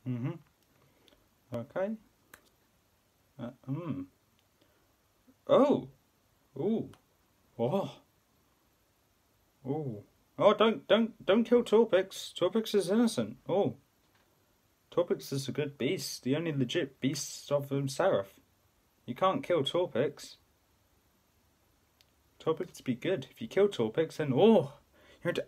Okay. Oh. Ooh. Oh. Ooh. Oh, don't kill Torpix. Torpix is innocent. Oh. Torpix is a good beast. The only legit beast of Seraph. You can't kill Torpix. Torpix would be good. If you kill Torpix, then you're into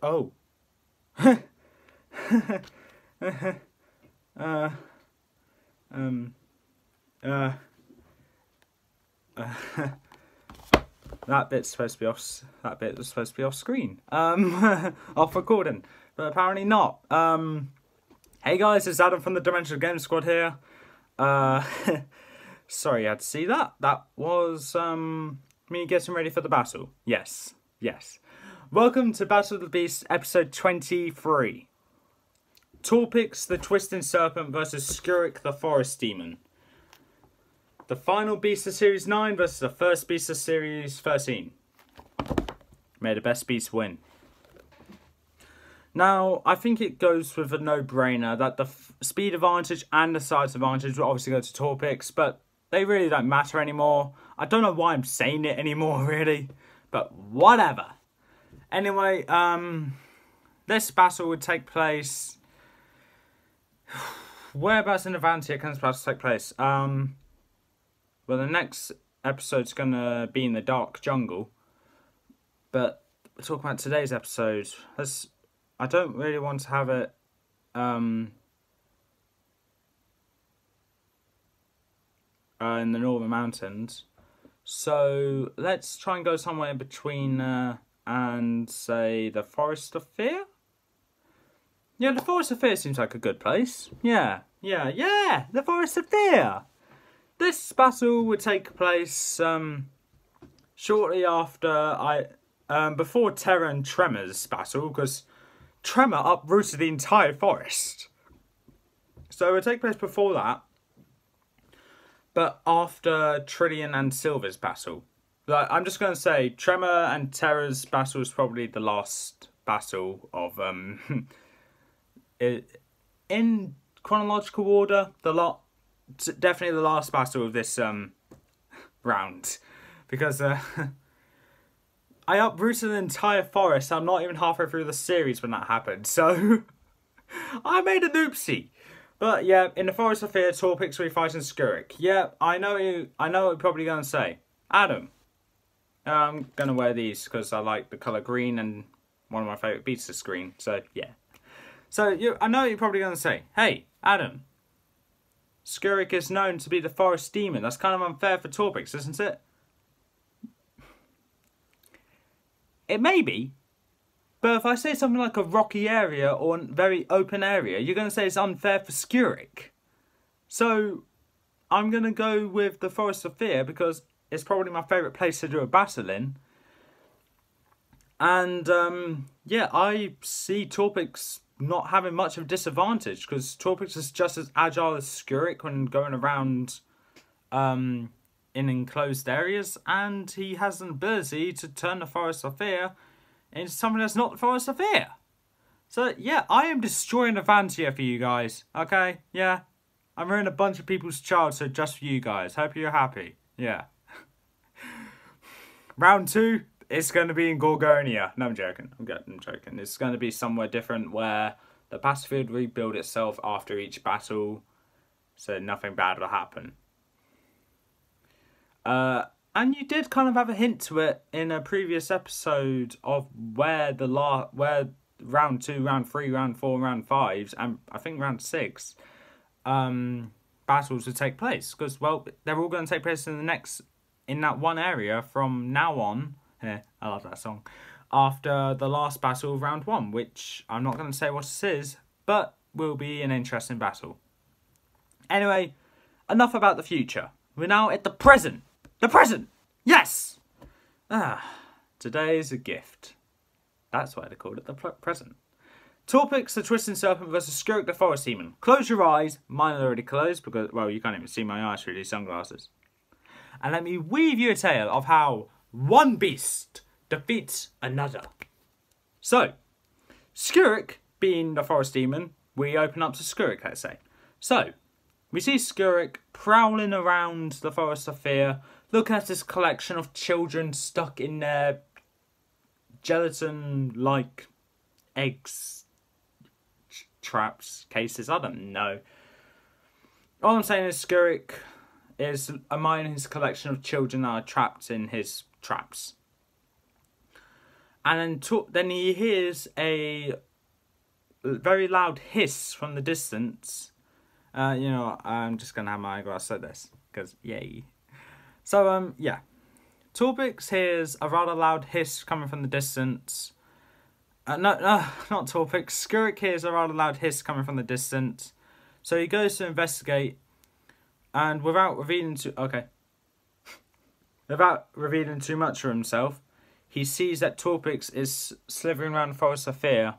that bit's supposed to be off. That bit was supposed to be off screen. Off recording, but apparently not. Hey guys, it's Adam from the Dimensional Game Squad here. Sorry you had to see that. That was me getting ready for the battle. Yes. Welcome to Battle of the Beasts, episode 23. Torpix, the Twisting Serpent versus Skurik, the Forest Demon. The final beast of Series 9 versus the first beast of Series 13. May the best beast win. Now, I think it goes with a no-brainer that the speed advantage and the size advantage will obviously go to Torpix, but they really don't matter anymore. I don't know why I'm saying it anymore, really, but whatever. Anyway, this battle would take place... Whereabouts in Avantia can this battle take place? Well, the next episode's going to be in the Dark Jungle, but we're talking about today's episode. I don't really want to have it in the Northern Mountains. So let's try and go somewhere in between and say the Forest of Fear? Yeah, the Forest of Fear seems like a good place. Yeah, the Forest of Fear! This battle would take place shortly after before Terror and Tremor's battle, because Tremor uprooted the entire forest. So it would take place before that, but after Trillian and Silver's battle. Like, I'm just going to say, Tremor and Terror's battle is probably the last battle of, in chronological order, definitely the last battle of this round, because I uprooted an entire forest. I'm not even halfway through the series when that happened, so I made an oopsie. But yeah, in the Forest of Fear, Torpix will be fighting Skurik. Yeah, I know what you're probably going to say. Adam, I'm going to wear these because I like the colour green and one of my favourite beasts is green, so yeah. So I know what you're probably going to say. Hey, Adam, Skurik is known to be the Forest Demon. That's kind of unfair for Torpix, isn't it? It may be, but if I say something like a rocky area or a very open area, you're going to say it's unfair for Skurik. So, I'm going to go with the Forest of Fear because it's probably my favourite place to do a battle in. And, yeah, I see Torpix not having much of a disadvantage because Torpix is just as agile as Skurik when going around in enclosed areas, and he has an ability to turn the Forest of Fear into something that's not the Forest of Fear. So yeah, I am destroying Avantia for you guys, okay? Yeah, I'm ruining a bunch of people's childhood just for you guys. Hope you're happy. Yeah. Round 2, it's going to be in Gorgonia. No, I'm joking. I'm joking. It's going to be somewhere different where the battlefield rebuild itself after each battle, so nothing bad will happen. And you did kind of have a hint to it in a previous episode of where round 2, round 3, round 4, round 5, and I think round 6 battles would take place. Because, well, they're all going to take place in that one area from now on. I love that song. After the last battle of round 1, which I'm not going to say what this is, but will be an interesting battle. Anyway, enough about the future. We're now at the present. The present! Yes! Today is a gift. That's why they called it the present. Torpix, the Twisting Serpent versus Skurik, the Forest Demon. Close your eyes. Mine are already closed because, well, you can't even see my eyes through these sunglasses. And let me weave you a tale of how one beast defeats another. So, Skurik, being the Forest Demon, we open up to Skurik, let's say. So, we see Skurik prowling around the Forest of Fear, looking at this collection of children stuck in their gelatin-like eggs, traps, cases, I don't know. All I'm saying is Skurik is admiring his collection of children that are trapped in his traps. And then he hears a very loud hiss from the distance. I'm just going to have my eyeglass like this, because yay. So, yeah. Torpix hears a rather loud hiss coming from the distance. No, not Torpix. Skurik hears a rather loud hiss coming from the distance. So he goes to investigate, and without revealing too much for himself, he sees that Torpix is slithering around the Forest of Fear,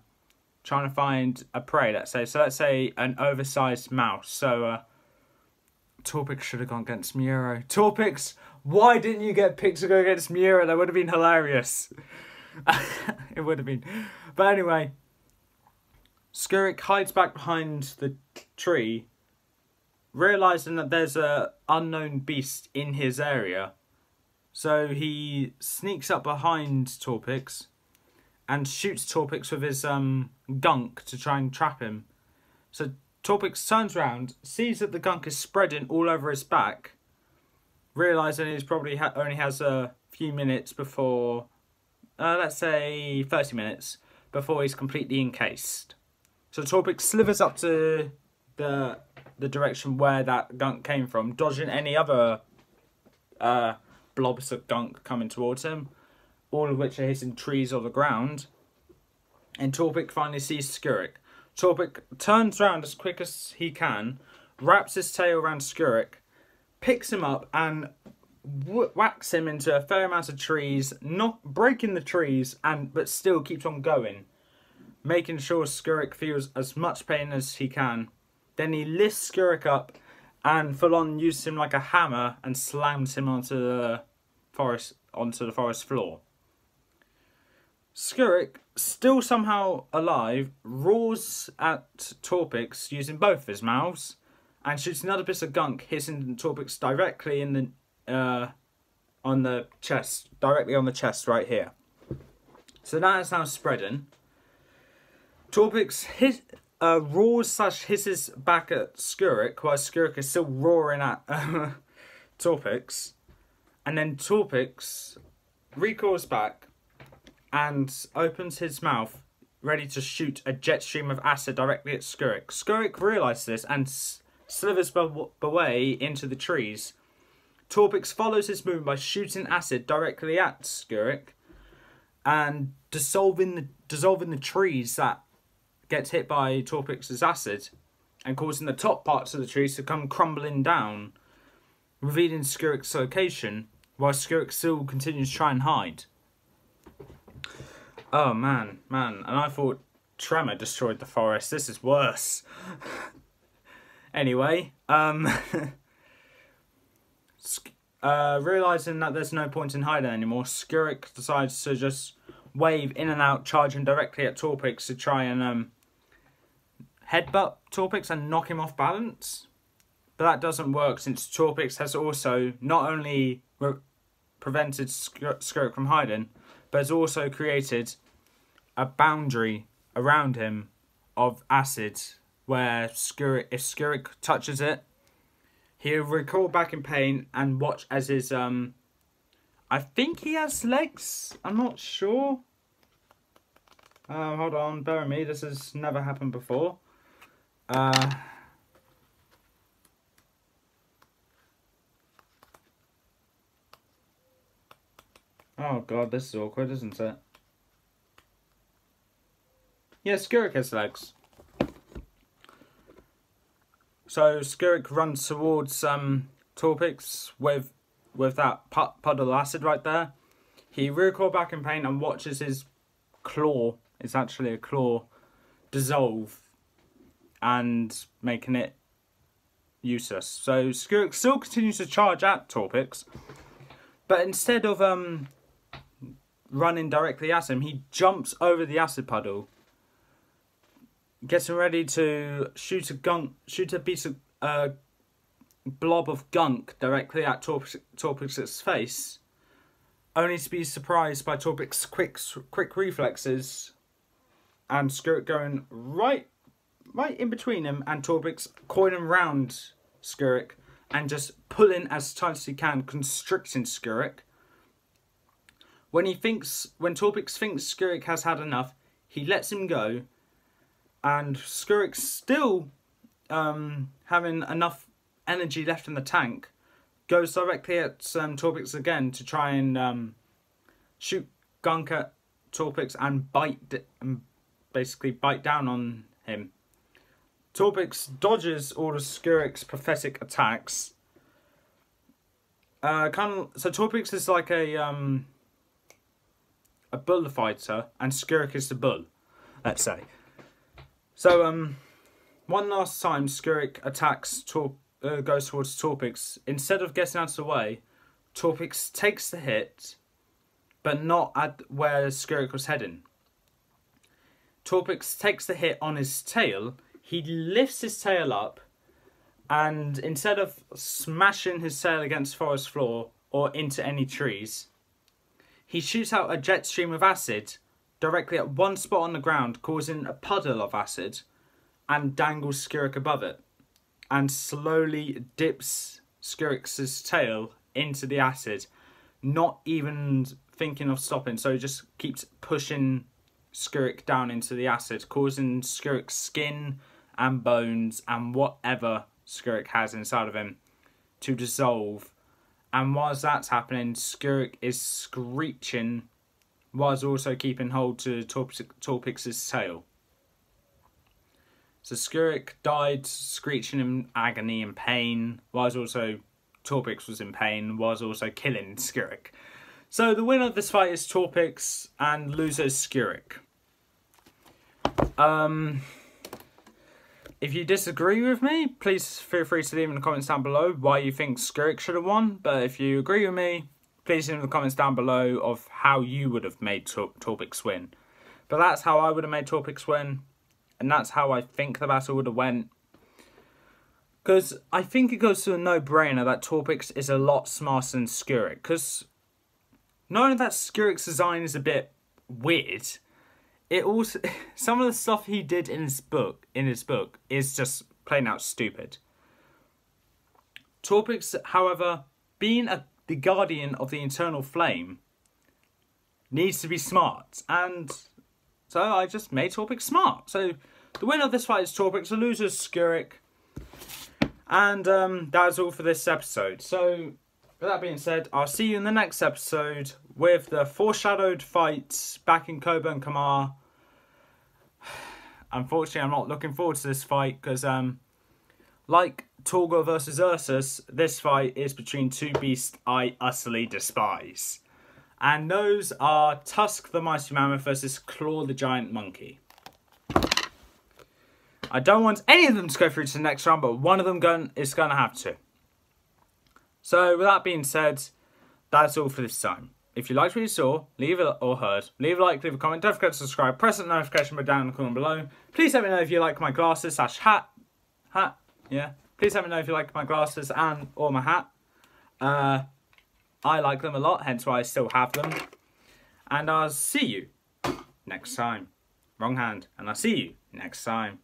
trying to find a prey. Let's say an oversized mouse. So Torpix should have gone against Muro. Torpix, why didn't you get picked to go against Muro? That would have been hilarious. It would have been. But anyway, Skurik hides back behind the tree, realising that there's a unknown beast in his area. So he sneaks up behind Torpix and shoots Torpix with his gunk to try and trap him. So Torpix turns around, sees that the gunk is spreading all over his back, realising he's probably only has a few minutes before, let's say 30 minutes, before he's completely encased. So Torpix slithers up to the direction where that gunk came from, dodging any other blobs of gunk coming towards him, all of which are hitting trees or the ground. And Torpix finally sees Skurik. Torpix turns around as quick as he can, wraps his tail around Skurik, picks him up and whacks him into a fair amount of trees, not breaking the trees, but still keeps on going, making sure Skurik feels as much pain as he can. Then he lifts Skurik up and full on uses him like a hammer and slams him onto the forest floor. Skurik, still somehow alive, roars at Torpix using both of his mouths and shoots another bit of gunk, hitting Torpix directly in the on the chest, directly on the chest right here. So that is now spreading. Torpix roars / hisses back at Skurik, while Skurik is still roaring at Torpix. And then Torpix recoils back and opens his mouth, ready to shoot a jet stream of acid directly at Skurik. Skurik realises this and slithers away into the trees. Torpix follows his movement by shooting acid directly at Skurik and dissolving the trees that gets hit by Torpix's acid and causing the top parts of the trees to come crumbling down, revealing Skurik's location, while Skurik still continues to try and hide. Oh man, and I thought Tremor destroyed the forest. This is worse. Anyway, realising that there's no point in hiding anymore, Skurik decides to just wave in and out, charging directly at Torpix to try and headbutt Torpix and knock him off balance. But that doesn't work, since Torpix has also not only prevented Skurik from hiding, but has also created a boundary around him of acid, where if Skurik touches it, he'll recoil back in pain and watch as his I think he has legs, I'm not sure. Hold on, bear with me, this has never happened before. Oh god, this is awkward, isn't it? Yeah, Skurik has legs. So Skurik runs towards Torpix with that puddle of acid right there. He recoils back in pain and watches his claw, it's actually a claw, dissolve and making it useless. So Skurik still continues to charge at Torpix, but instead of running directly at him, he jumps over the acid puddle, getting ready to shoot a piece of blob of gunk directly at Torpix's face, only to be surprised by Torpix's quick reflexes and Skurik going right in between him and Torpix coiling round Skurik and just pulling as tight as he can, constricting Skurik. When Torpix thinks Skurik has had enough, he lets him go, and Skurik's still having enough energy left in the tank, goes directly at Torpix again to try and shoot gunk at Torpix and basically bite down on him. Torpix dodges all of Skurik's pathetic attacks. So Torpix is like a bullfighter, and Skurik is the bull, let's say. So one last time Skurik attacks goes towards Torpix. Instead of getting out of the way, Torpix takes the hit, but not at where Skurik was heading. Torpix takes the hit on his tail. He lifts his tail up, and instead of smashing his tail against forest floor or into any trees, he shoots out a jet stream of acid directly at one spot on the ground, causing a puddle of acid, and dangles Skurik above it, and slowly dips Skurik's tail into the acid, not even thinking of stopping, so he just keeps pushing Skurik down into the acid, causing Skurik's skin and bones and whatever Skurik has inside of him to dissolve. And whilst that's happening, Skurik is screeching, whilst also keeping hold to Torpix's tail. So Skurik died screeching in agony and pain, whilst also Torpix was in pain, whilst also killing Skurik. So the winner of this fight is Torpix, and loser is Skurik. If you disagree with me, please feel free to leave in the comments down below why you think Skurik should have won. But if you agree with me, please leave in the comments down below of how you would have made Torpix win. But that's how I would have made Torpix win, and that's how I think the battle would have went. Because I think it goes to a no-brainer that Torpix is a lot smarter than Skurik. Because not only that Skurik's design is a bit weird, it also, some of the stuff he did in his book is just plain out stupid. Torpix, however, being the guardian of the eternal flame, needs to be smart, and so I just made Torpix smart. So the winner of this fight is Torpix, the loser is Skurik, and that's all for this episode. So with that being said, I'll see you in the next episode with the foreshadowed fights back in Koba and Kamar. Unfortunately, I'm not looking forward to this fight because, like Torgor versus Ursus, this fight is between two beasts I utterly despise. And those are Tusk the Mighty Mammoth versus Claw the Giant Monkey. I don't want any of them to go through to the next round, but one of them is going to have to. So, with that being said, that's all for this time. If you liked what you saw, leave a like, leave a comment, don't forget to subscribe, press that notification bell down in the corner below. Please let me know if you like my glasses / hat, yeah. Please let me know if you like my glasses or my hat. I like them a lot, hence why I still have them. And I'll see you next time. Wrong hand. And I'll see you next time.